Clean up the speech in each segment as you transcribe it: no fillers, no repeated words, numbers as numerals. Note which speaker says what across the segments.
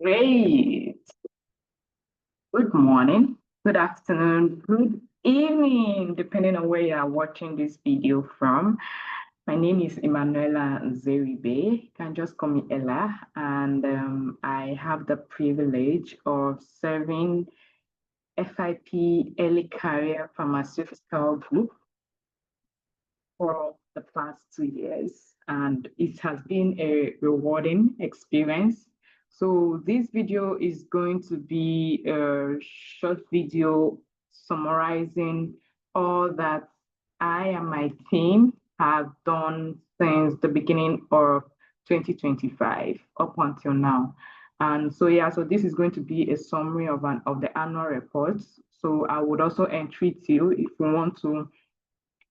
Speaker 1: Great. Good morning, good afternoon, good evening, depending on where you are watching this video from. My name is Emmanuella Nzeribe. You can just call me Ella, and I have the privilege of serving FIP Early Career Pharmaceutical Group for the past 2 years, and it has been a rewarding experience. So this video is going to be a short video summarizing all that I and my team have done since the beginning of 2025 up until now. And so yeah, so this is going to be a summary of the annual reports. So I would also entreat you if you want to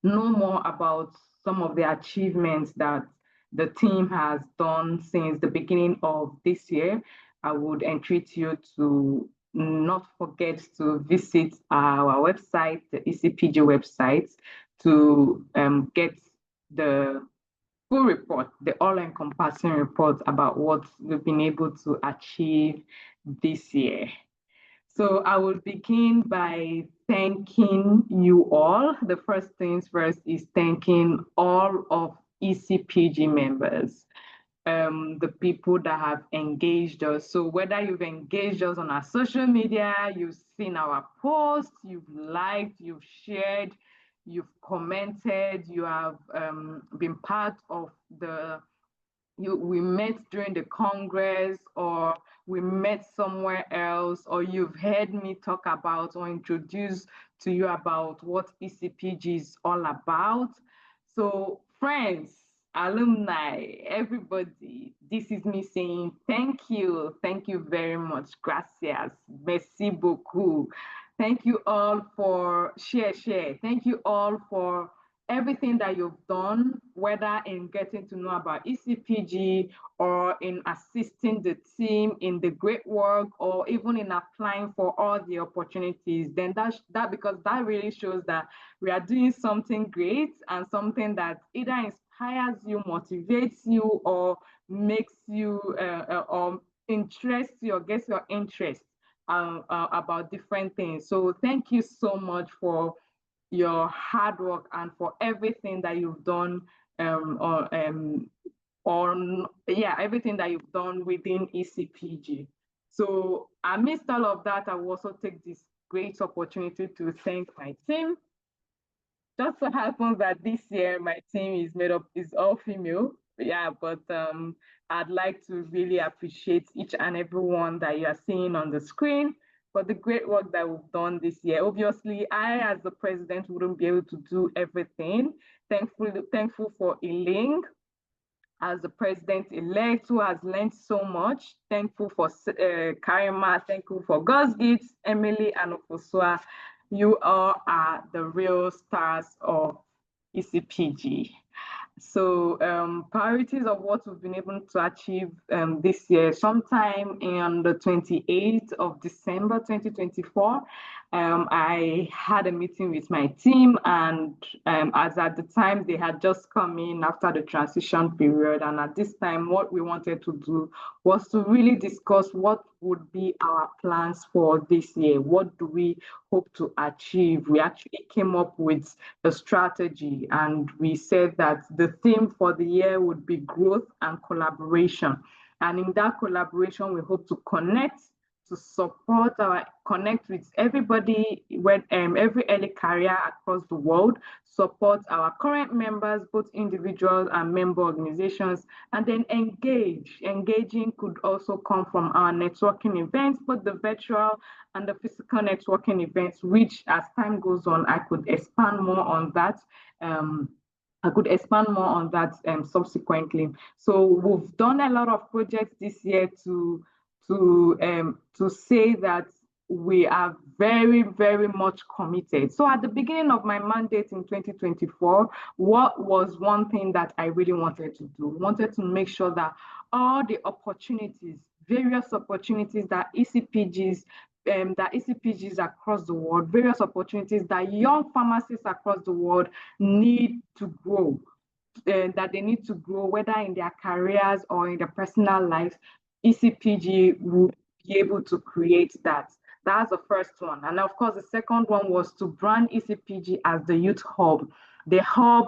Speaker 1: know more about some of the achievements that the team has done since the beginning of this year, I would entreat you to not forget to visit our website, the ECPG website, to get the full report, the all-encompassing report about what we've been able to achieve this year. So I will begin by thanking you all. The first things first is thanking all of ECPG members, the people that have engaged us. So whether you've engaged us on our social media, you've seen our posts, you've liked, you've shared, you've commented, you have been part of we met during the Congress, or we met somewhere else, or you've heard me talk about or introduce to you about what ECPG is all about. So friends, alumni, everybody, this is me saying thank you. Thank you very much. Gracias. Merci beaucoup. Thank you all for share. Thank you all for everything that you've done, whether in getting to know about ECPG or in assisting the team in the great work, or even in applying for all the opportunities, then that because that really shows that we are doing something great and something that either inspires you, motivates you, or makes you or interests you or gets your interest about different things. So thank you so much for your hard work and for everything that you've done on everything that you've done within ECPG. So amidst all of that, I will also take this great opportunity to thank my team. Just so happens that this year my team is all female. Yeah, but I'd like to really appreciate each and every one that you are seeing on the screen for the great work that we've done this year. Obviously, I, as the president, wouldn't be able to do everything. Thankful for Eling as the president-elect, who has learned so much. Thankful for Karima, thankful for Gosgit, Emily, and Ofosua. You all are the real stars of ECPG. So priorities of what we've been able to achieve this year, sometime on the 28th of December 2024, I had a meeting with my team, and as at the time they had just come in after the transition period, and at this time what we wanted to do was to really discuss what would be our plans for this year. What do we hope to achieve? We actually came up with a strategy, and we said that the theme for the year would be growth and collaboration. And in that collaboration, we hope to connect with everybody, every early career across the world, support our current members, both individuals and member organizations, and then engaging could also come from our networking events, both the virtual and the physical networking events, which as time goes on, I could expand more on that. Subsequently. So we've done a lot of projects this year to say that we are very, very much committed. So at the beginning of my mandate in 2024, what was one thing that I really wanted to do? Wanted to make sure that all the various opportunities that ECPGs across the world, various opportunities that young pharmacists across the world need to grow, that they need to grow, whether in their careers or in their personal lives, ECPG would be able to create that. That's the first one. And of course, the second one was to brand ECPG as the youth hub, the hub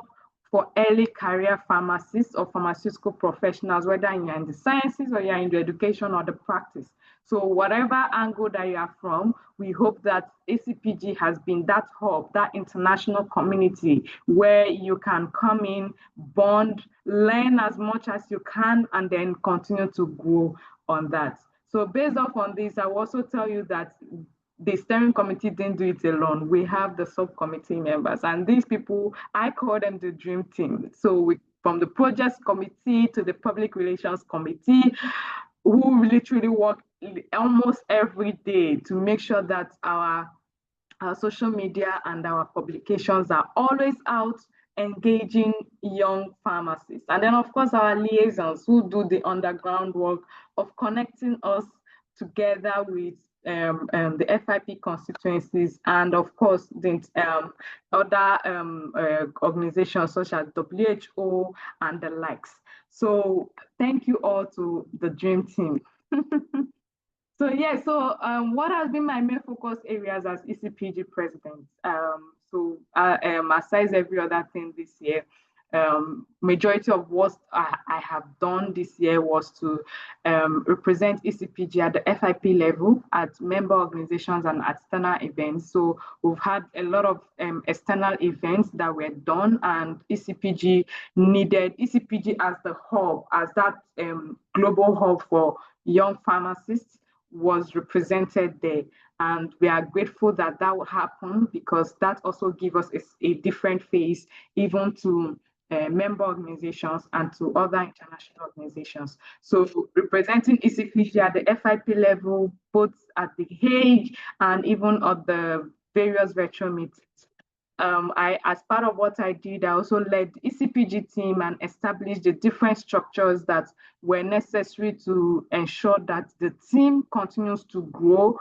Speaker 1: for early career pharmacists or pharmaceutical professionals, whether you're in the sciences or you're in the education or the practice. So whatever angle that you are from, we hope that ACPG has been that hub, that international community where you can come in, bond, learn as much as you can, and then continue to grow on that. So based off on this, I will also tell you that the steering committee didn't do it alone. We have the subcommittee members, and these people, I call them the dream team. So from the projects committee to the public relations committee, who literally work almost every day to make sure that our social media and our publications are always out engaging young pharmacists. And then, of course, our liaisons who do the underground work of connecting us together with the FIP constituencies and, of course, the other organizations such as WHO and the likes. So thank you all to the dream team. So yeah, so what has been my main focus areas as ECPG president? Aside every other thing this year, majority of what I have done this year was to represent ECPG at the FIP level, at member organizations and external events. So we've had a lot of external events that were done, and ECPG needed ECPG as the hub, as that global hub for young pharmacists was represented there. And we are grateful that that would happen, because that also gives us a different face even to member organizations and to other international organizations. So representing ECPG at the FIP level, both at the Hague and even at the various virtual meetings. As part of what I did, I also led the ECPG team and established the different structures that were necessary to ensure that the team continues to grow,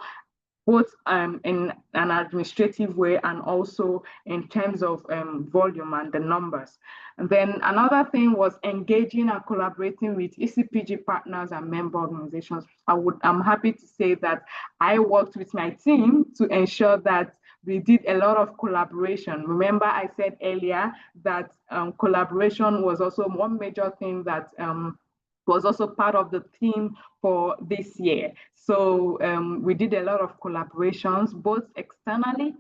Speaker 1: both in an administrative way and also in terms of volume and the numbers. And then another thing was engaging and collaborating with ECPG partners and member organizations. I'm happy to say that I worked with my team to ensure that we did a lot of collaboration. Remember, I said earlier that collaboration was also one major thing that was also part of the theme for this year. So we did a lot of collaborations, both externally,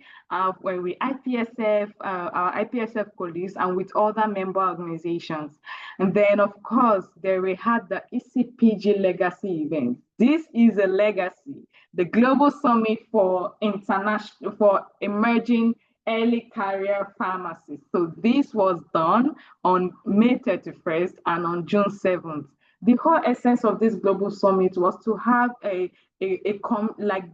Speaker 1: when we IPSF, our IPSF colleagues, and with other member organizations. And then, of course, there we had the ECPG Legacy event. This is a legacy, the Global Summit for emerging early career pharmacists. So this was done on May 31st and on June 7th. The whole essence of this global summit was to have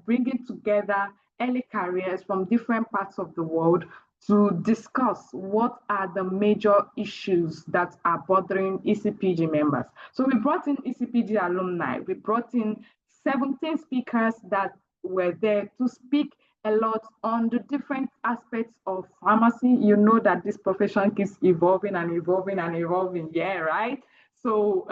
Speaker 1: bringing together early careers from different parts of the world to discuss what are the major issues that are bothering ECPG members. So we brought in ECPG alumni. We brought in 17 speakers that were there to speak a lot on the different aspects of pharmacy. You know that this profession keeps evolving and evolving and evolving, yeah, right? So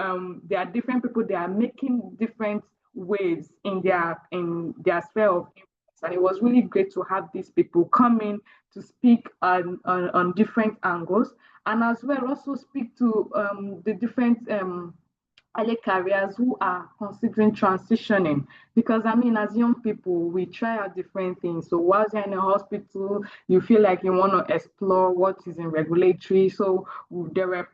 Speaker 1: there are different people, they are making different waves in their sphere of influence. And it was really great to have these people come in to speak on different angles, and as well also speak to the different early careers who are considering transitioning. Because I mean, as young people, we try out different things. So whilst you're in a hospital, you feel like you want to explore what is in regulatory. So there were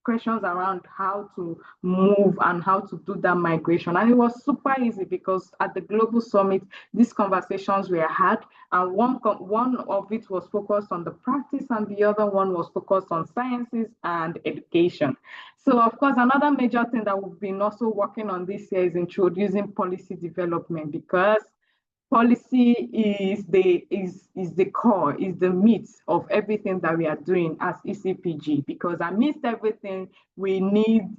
Speaker 1: questions around how to move and how to do that migration. And it was super easy, because at the Global Summit, these conversations were had, and one of it was focused on the practice and the other one was focused on sciences and education. So of course, another major thing that we've been also working on this year is introducing policy development, because policy is the core, is the meat of everything that we are doing as ECPG, because amidst everything, we need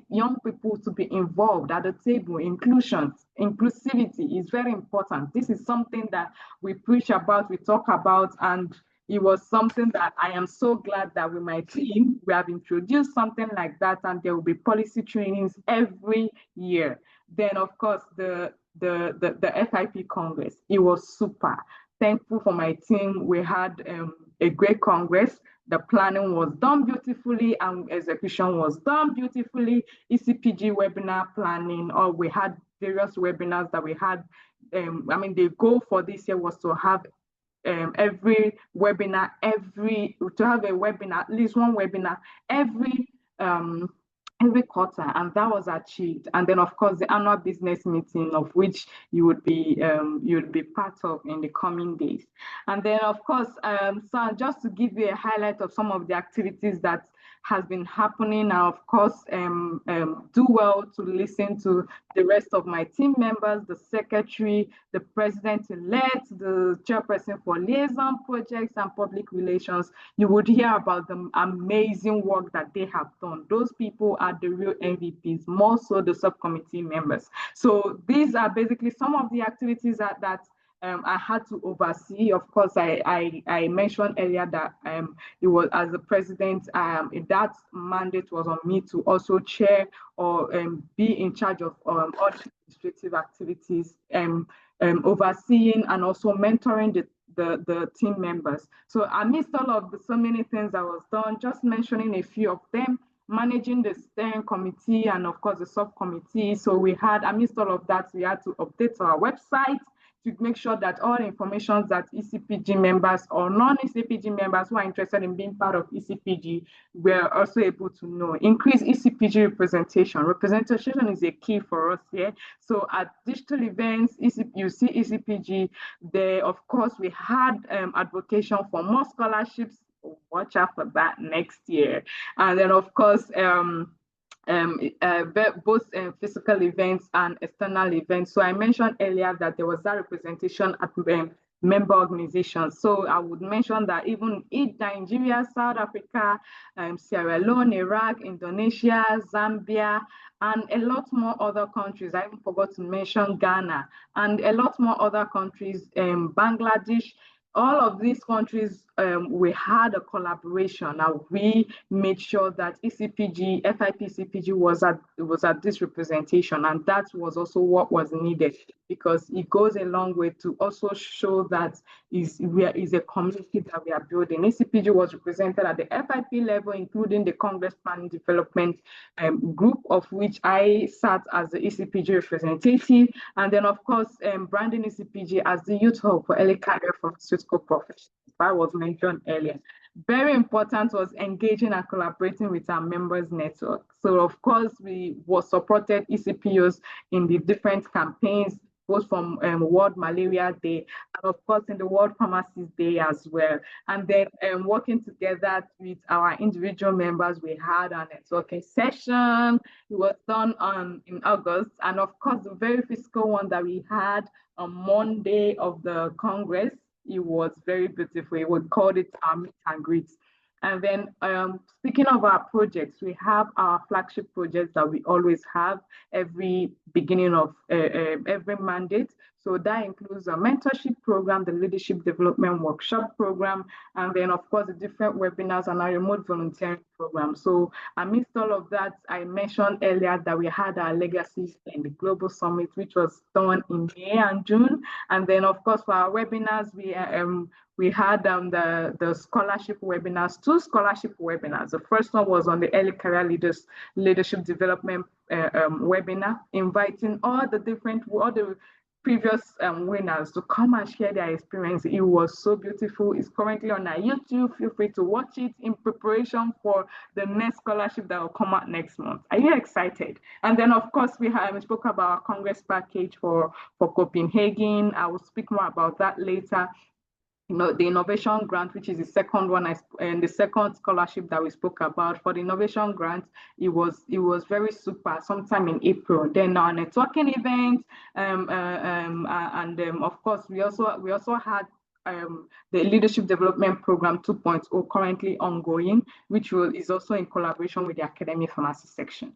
Speaker 1: young people to be involved at the table. Inclusivity is very important. This is something that we preach about, we talk about, and it was something that I am so glad that with my team, we have introduced something like that, and there will be policy trainings every year. Then, of course, the FIP Congress, it was super. Thankful for my team. We had a great Congress. The planning was done beautifully and execution was done beautifully. ECPG webinar planning, or we had various webinars that we had. The goal for this year was to have every webinar, at least one webinar um, every quarter, and that was achieved. And then, of course, the annual business meeting, of which you would be part of in the coming days. And then, of course, so just to give you a highlight of some of the activities that has been happening, and of course, do well to listen to the rest of my team members, the secretary, the president-elect, the chairperson for liaison projects and public relations. You would hear about the amazing work that they have done. Those people are the real MVPs, more so the subcommittee members. So these are basically some of the activities that I had to oversee. Of course, I mentioned earlier that it was, as the president, that mandate was on me to also chair or be in charge of all administrative activities, overseeing and also mentoring the team members. So amidst all of so many things that was done, just mentioning a few of them, managing the steering committee and of course the subcommittee. So we had, amidst all of that, we had to update our website to make sure that all information that ECPG members or non-ECPG members who are interested in being part of ECPG were also able to know. Increase ECPG representation. Representation is a key for us here. So at digital events, you see ECPG there. Of course, we had advocation for more scholarships. Watch out for that next year. And then, of course, both physical events and external events. So I mentioned earlier that there was that representation at member organizations. So I would mention that even in Nigeria, South Africa, Sierra Leone, Iraq, Indonesia, Zambia, and a lot more other countries. I even forgot to mention Ghana and a lot more other countries, Bangladesh. All of these countries, we had a collaboration. Now we made sure that ECPG, FIP ECPG was at this representation, and that was also what was needed, because it goes a long way to also show that is a community that we are building. ECPG was represented at the FIP level, including the Congress Planning Development group, of which I sat as the ECPG representative, and then of course branding ECPG as the youth hub for early career pharmaceutical professionals. That was mentioned earlier. Very important was engaging and collaborating with our members network. So of course we supported ECPOs in the different campaigns, both from World Malaria Day and of course in the World Pharmacist Day as well. And then working together with our individual members, we had a networking session. It was done in August. And of course, the very physical one that we had on Monday of the Congress, it was very beautiful. We called it our meet and greet. And then speaking of our projects, we have our flagship projects that we always have every beginning of every mandate. So that includes a mentorship program, the leadership development workshop program, and then of course the different webinars and our remote volunteering program. So amidst all of that, I mentioned earlier that we had our legacy in the Global Summit, which was done in May and June. And then of course for our webinars, we had the scholarship webinars, 2 scholarship webinars. The first one was on the early career leadership development webinar, inviting all the previous winners to come and share their experience. It was so beautiful. It's currently on our YouTube. Feel free to watch it in preparation for the next scholarship that will come out next month. Are you excited? And then, of course, we spoke about our Congress package for Copenhagen. I will speak more about that later. The innovation grant, which is the second one, and the second scholarship that we spoke about. For the innovation grant, it was very super. Sometime in April. Then our networking event, and of course we also had the Leadership Development Program 2.0 currently ongoing, which is also in collaboration with the Academic Pharmacy section.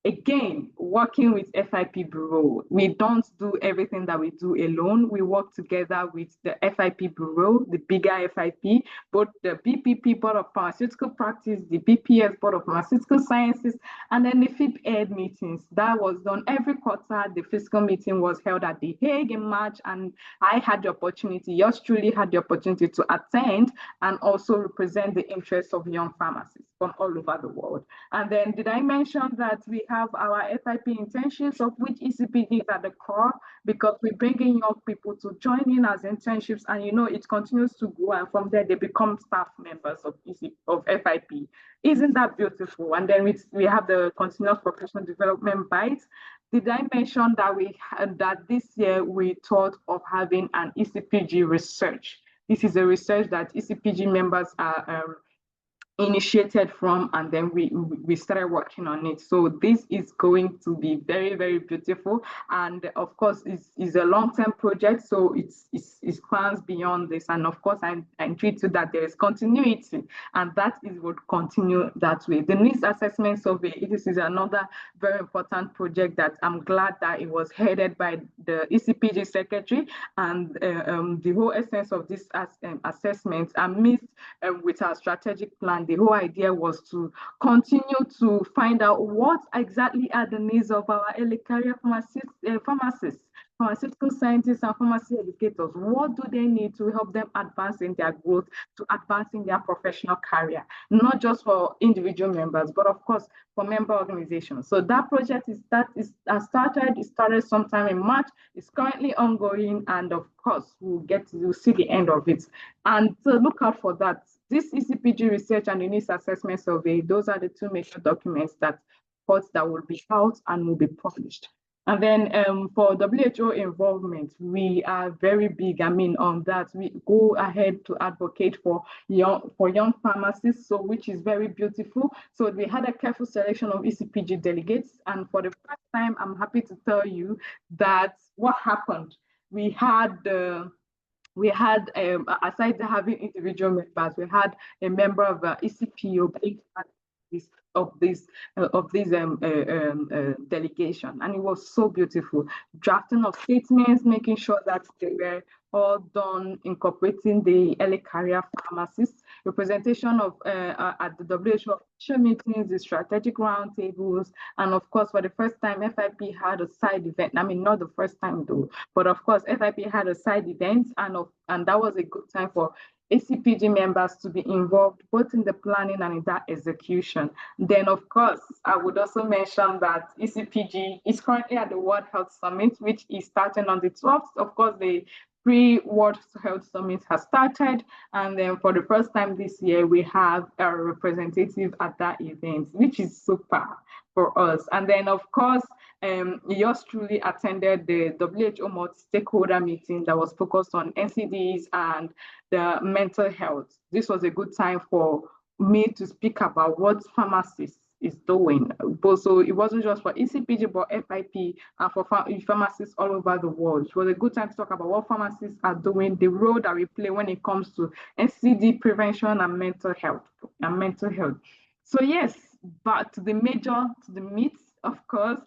Speaker 1: again, working with FIP Bureau, we don't do everything that we do alone. We work together with the FIP Bureau, the bigger FIP, both the BPP, Board of Pharmaceutical Practice, the BPS, Board of Pharmaceutical Sciences, and then the FIP Ed meetings. That was done every quarter. The fiscal meeting was held at The Hague in March, and I had the opportunity, yours truly had the opportunity to attend and also represent the interests of young pharmacists from all over the world. And then did I mention that we have our FIP internships, of which ECPG is at the core, because we bring in young people to join in as internships, and it continues to grow, and from there they become staff members of FIP. Isn't that beautiful? And then we have the continuous professional development bites. Did I mention that this year we thought of having an ECPG research? This is a research that ECPG members are initiated from, and then we started working on it. So this is going to be very, very beautiful, and of course it's a long-term project, so it spans beyond this. And of course I treat to that there is continuity, and that is would continue that way. The needs assessment survey, this is another very important project that I'm glad that it was headed by the ECPG secretary, and the whole essence of this assessment amidst with our strategic plan, the whole idea was to continue to find out what exactly are the needs of our early career pharmacists, pharmaceutical scientists, and pharmacy educators. What do they need to help them advance in their growth, to advance in their professional career, not just for individual members, but of course for member organizations. So that project started. It started sometime in March. It's currently ongoing, and of course we'll see the end of it. And so look out for that. This ECPG research and the needs assessment survey, those are the two major documents that will be out and will be published. And then for WHO involvement, we are very big, on that. We go ahead to advocate for young pharmacists, so which is very beautiful. So we had a careful selection of ECPG delegates, and for the first time, I'm happy to tell you that what happened. We had aside having individual members, we had a member of ECPO of this delegation, and it was so beautiful. Drafting of statements, making sure that they were all done incorporating the early career pharmacists, representation of at the WHO official meetings, the strategic roundtables, and of course, for the first time, FIP had a side event. Not the first time though, but of course, FIP had a side event, and that was a good time for ECPG members to be involved both in the planning and in that execution. Then, of course, I would also mention that ECPG is currently at the World Health Summit, which is starting on the 12th. Of course, the pre-World Health Summit has started, and then for the first time this year, we have a representative at that event, which is super for us. And then, of course, yours truly attended the WHO multi-stakeholder meeting that was focused on NCDs and the mental health. This was a good time for me to speak about what pharmacists is doing. So it wasn't just for ECPG, but FIP and for pharmacists all over the world. It was a good time to talk about what pharmacists are doing, the role that we play when it comes to NCD prevention and mental health. So yes, but to the meat, of course,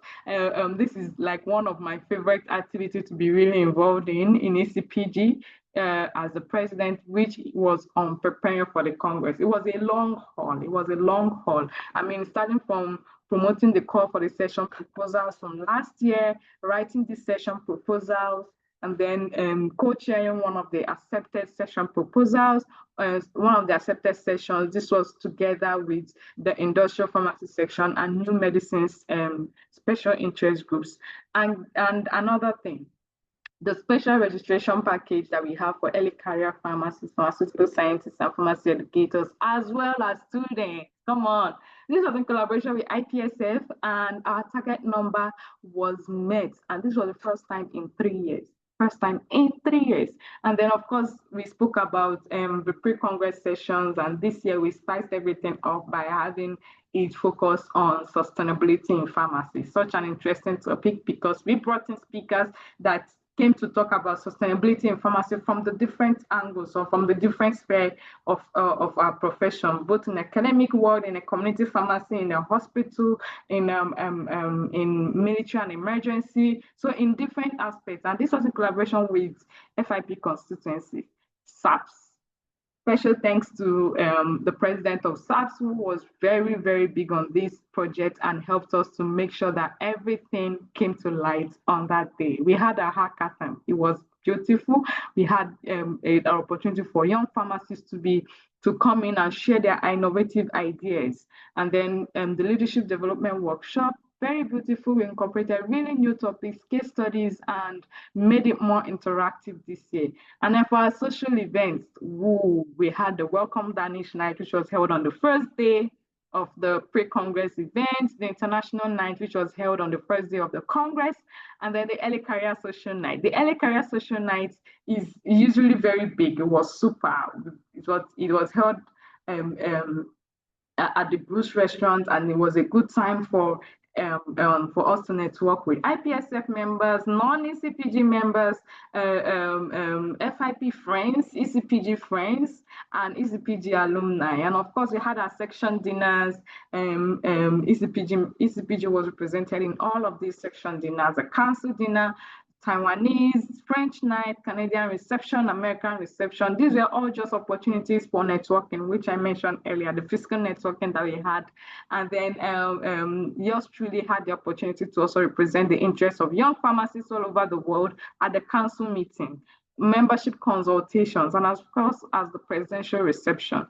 Speaker 1: this is like one of my favorite activities to be really involved in ECPG as the president, which was on preparing for the Congress. It was a long haul. Starting from promoting the call for the session proposals from last year, writing the session proposals, and then co-chairing one of the accepted session proposals. One of the accepted sessions, this was together with the industrial pharmacy section and new medicines special interest groups. And another thing, the special registration package that we have for early career pharmacists, pharmaceutical scientists, and pharmacy educators, as well as students. Come on. This was in collaboration with IPSF, and our target number was met. And this was the first time in 3 years. And then, of course, we spoke about the pre-Congress sessions, and this year we spiced everything up by having it focus on sustainability in pharmacy. Such an interesting topic because we brought in speakers that came to talk about sustainability in pharmacy from the different angles or from the different sphere of our profession, both in academic world, in a community pharmacy, in a hospital, in military and emergency, so in different aspects. And this was in collaboration with FIP constituency, SAPS. Special thanks to the president of SAPS, who was very, very big on this project and helped us to make sure that everything came to light on that day. We had a hackathon. It was beautiful. We had an opportunity for young pharmacists to come in and share their innovative ideas. And then the leadership development workshop, very beautiful. We incorporated really new topics, case studies, and made it more interactive this year. And then for our social events, we had the Welcome Danish Night, which was held on the first day of the pre-Congress event, the International Night, which was held on the first day of the Congress, and then the Early Career Social Night. The Early Career Social Night is usually very big. It was super. It was held at the Bruce restaurant, and it was a good time for us to network with IPSF members, non-ECPG members, FIP friends, ECPG friends, and ECPG alumni. And of course, we had our section dinners. ECPG was represented in all of these section dinners, a council dinner, Taiwanese, French night, Canadian reception, American reception. These were all just opportunities for networking, which I mentioned earlier, the physical networking that we had. And then yours truly had the opportunity to also represent the interests of young pharmacists all over the world at the council meeting, membership consultations, and of course, as the presidential reception.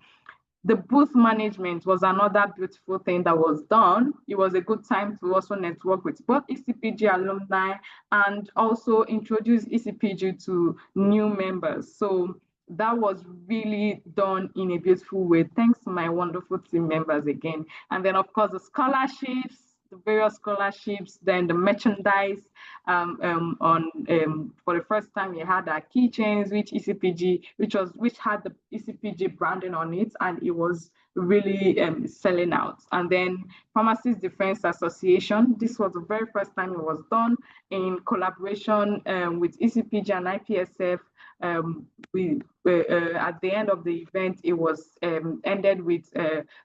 Speaker 1: The booth management was another beautiful thing that was done. It was a good time to also network with both ECPG alumni and also introduce ECPG to new members. So that was really done in a beautiful way. Thanks to my wonderful team members again. And then, of course, the scholarships, the various scholarships, then the merchandise. For the first time, we had our keychains, which had the ECPG branding on it, and it was really selling out. And then Pharmacists Defense Association. This was the very first time it was done in collaboration with ECPG and IPSF. At the end of the event, it was ended with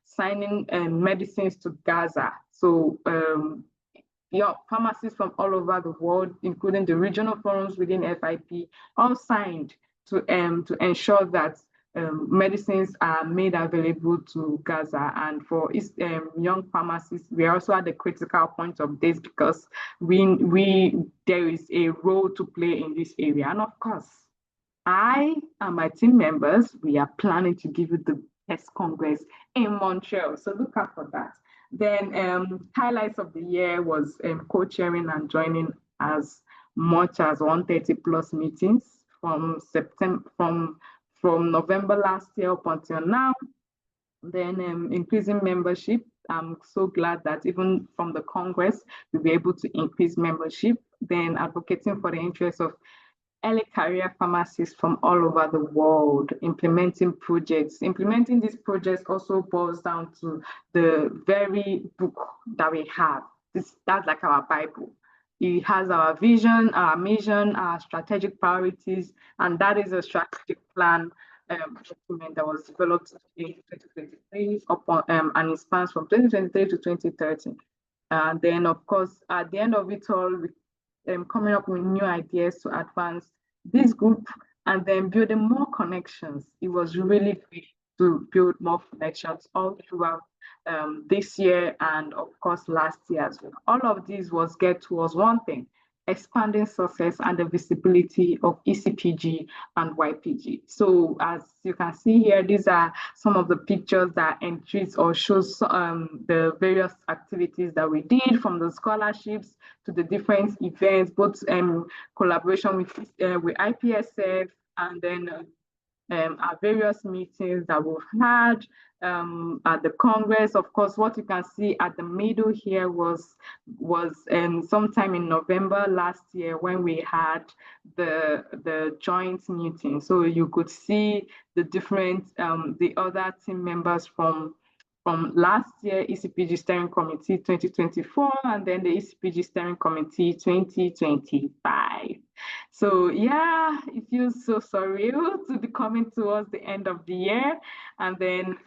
Speaker 1: signing medicines to Gaza. So pharmacists from all over the world, including the regional forums within FIP, all signed to ensure that medicines are made available to Gaza. And for young pharmacists, we are also at the critical point of this because there is a role to play in this area. And of course, I and my team members, we are planning to give you the best Congress in Montreal. So look out for that. Then highlights of the year was co-chairing and joining as much as 130 plus meetings from November last year up until now. Then increasing membership. I'm so glad that even from the Congress, we'll be able to increase membership. Then advocating for the interests of early career pharmacists from all over the world, implementing projects. Implementing these projects also boils down to the very book that we have. That's like our Bible. It has our vision, our mission, our strategic priorities, and that is a strategic plan document that was developed in 2023 and it spans from 2023 to 2030. And then, of course, at the end of it all, coming up with new ideas to advance this group and then building more connections. It was really great to build more connections all throughout this year and of course last year as well. All of this was geared towards one thing: expanding success and the visibility of ECPG and YPG. So as you can see here, these are some of the pictures that entries or shows the various activities that we did, from the scholarships to the different events, both collaboration with IPSF and then our various meetings that we've had at the Congress. Of course, what you can see at the middle here was sometime in November last year when we had the joint meeting. So you could see the different, the other team members from last year, ECPG Steering Committee 2024, and then the ECPG Steering Committee 2025. So yeah, it feels so surreal to be coming towards the end of the year, and then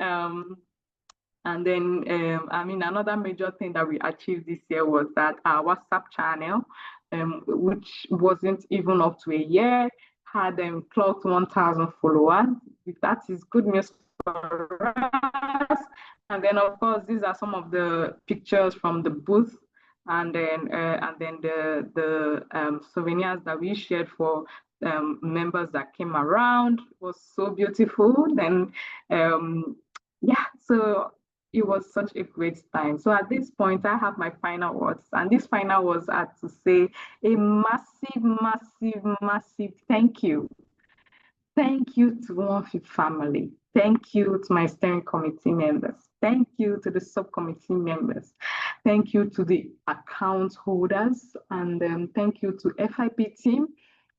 Speaker 1: I mean, another major thing that we achieved this year was that our WhatsApp channel, which wasn't even up to a year, had clocked 1,000 followers. That is good news for us. And then, of course, these are some of the pictures from the booth, and then the souvenirs that we shared for members that came around. It was so beautiful. Then, yeah, so it was such a great time. So at this point, I have my final words, and this final words are to say a massive, massive, massive thank you. Thank you to One FIP family. Thank you to my steering committee members. Thank you to the subcommittee members. Thank you to the account holders, and thank you to FIP team.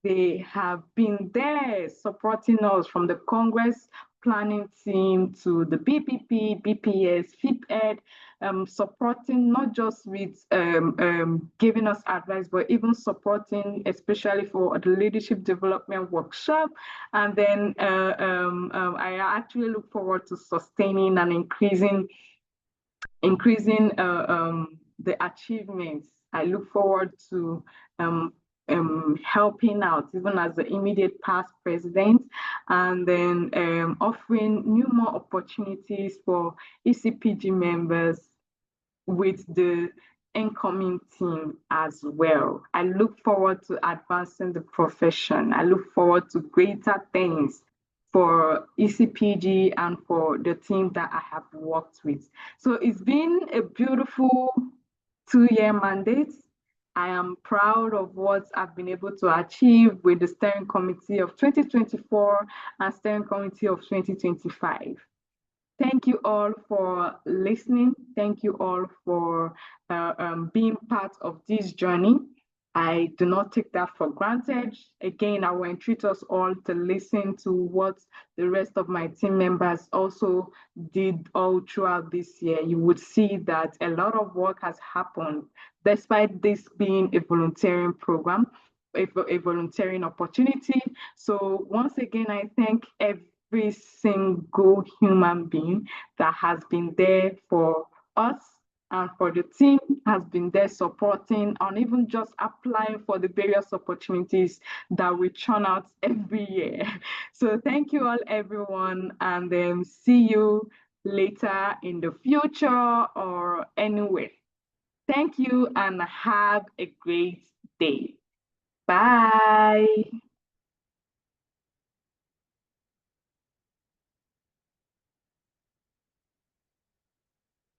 Speaker 1: They have been there supporting us from the Congress planning team to the BPP, BPS, FIP Ed, supporting not just with giving us advice, but even supporting, especially for the leadership development workshop. And then I actually look forward to sustaining and increasing the achievements. I look forward to helping out, even as the immediate past president, and then offering new more opportunities for ECPG members with the incoming team as well. I look forward to advancing the profession. I look forward to greater things for ECPG and for the team that I have worked with. So it's been a beautiful 2-year mandate. I am proud of what I've been able to achieve with the steering committee of 2024 and steering committee of 2025. Thank you all for listening. Thank you all for being part of this journey. I do not take that for granted. Again, I will entreat us all to listen to what the rest of my team members also did all throughout this year. You would see that a lot of work has happened, despite this being a volunteering program, a volunteering opportunity. So once again, I thank every single human being that has been there for us and for the team, has been there supporting and even just applying for the various opportunities that we churn out every year. So thank you all, everyone, and see you later in the future or anywhere. Thank you and have a great day. Bye.